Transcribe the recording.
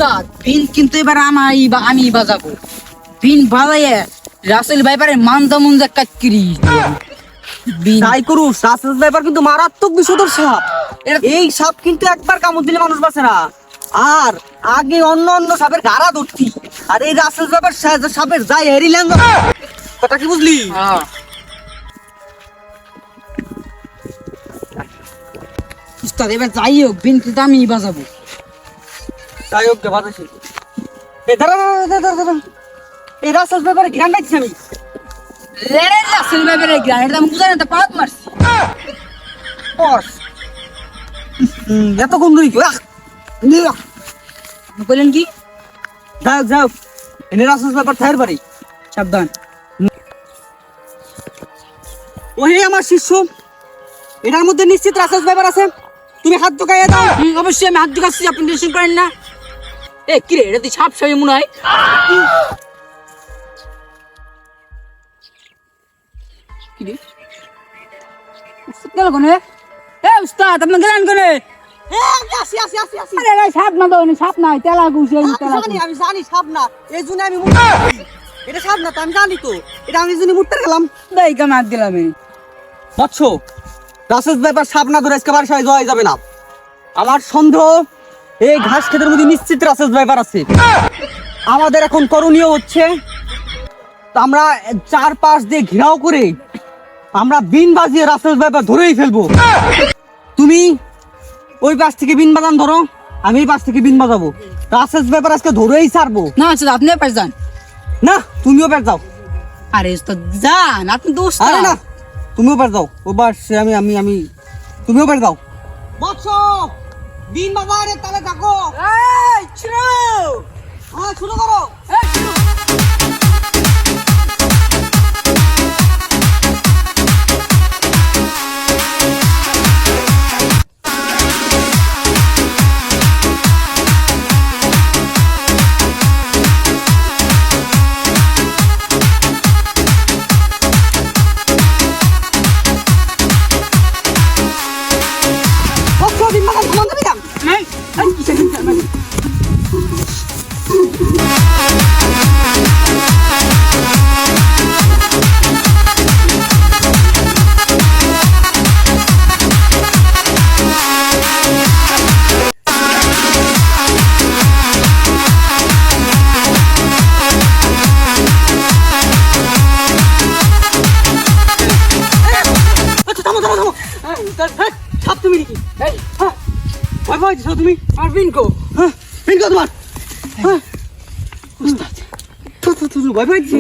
উস্তাদ বিন কিন্তু এবার আমি বাজাবো বিন বাজাইয়ে রাসেল ভাইপারে মানজা মুনজা কাটকিরি বিন তাই করুস। রাসেল ভাইপার কিন্তু মারাত্মক বিষধর সাপ। এই সাপ কিন্তু একবার কামড় দিলে মানুষ বাঁচে না। আর আগে অন্য অন্য সাপের গাড়া ধরতি, আর এই রাসেল ভাইপার সাপের যাই হেরিলেন কথা কি বুঝলি? উস্তাদ এবার যাই হোক বিন কিন্তু আমি বাজাবো। যাই হোক বাতাসি এই দাঁড়া এই রাসেল ভাইপারে জ্ঞান রাখছি আমি। লেরে রাসেল ভাইপারে গ্রানেড দাম বুঝানে তো পাত মারছি এত কোন দুই বলেন কি যাও যাও এনে রাসেল ভাইপার থাইর বাড়ি। সাবধান। ওহে আমার শিষ্য, এটার মধ্যে নিশ্চিত রাসেল ভাইপার আছে। তুমি হাত ঢুকাইয়া দাও। অবশ্যই আমি হাত ঢুকাচ্ছি, আপনি টেনশন করেন না। এ কি রে, এটা তুই সাপ সাপে মনে হয়। কি রে গেল কোনে? এ উস্তাদ আপনি গেলেন কোনে? আসি আসি আসি আসি। আরে রে সাপ না তো, সাপ নাই, তেলা গুছে তেলা। আমি জানি সাপ না, এই জন্য আমি এটা সাপ না তো আমি জানি তো, এটা আমি জন্য মুটতে গেলাম। দেই কাম হাত দিলাম আমি। বৎস, রাসেল ভাইপার সাপ না ধরে আজকে বাসায় যাওয়া যাবে না। আমার সন্দেহ এই ঘাস ক্ষেতের মধ্যে নিশ্চিত রাসেল ভাইপার আছে। আমাদের এখন করণীয় হচ্ছে আমরা চারপাশ দিয়ে ঘেরাও করে আমরা বিন বাজিয়ে রাসেল ভাইপার ধরেই ফেলবো। তুমি ওই পাশ থেকে বিন বাজান ধরো, আমি এই পাশ থেকে বিন বাজাবো। রাসেল ভাইপার আজকে ধরেই ছাড়বো। না উস্তাদ আপনি পার যান। না তুমিও পেট যাও। আরে উস্তাদ যান, আপনি তো উস্তাদ। আরে না তুমিও পেট যাও। ও বাস আমি আমি আমি তুমিও পেট যাও। বৎস, বিন বাজারে তাহলে দেখো। এই শুনো, হ্যাঁ শুরু করো। এই শুনো। বৎস, বিন বাজার সমান দেবে কেন? এই এই কিসের মানে আচ্ছা থামো থামো থামো। সাপ তুমি নাকি? এই হ্যাঁ ভয় ভয় দিছো তুমি? আর বিনকো হ্যাঁ বিন তোমার। হ্যাঁ উস্তাদ ভয় ভয় দিছো।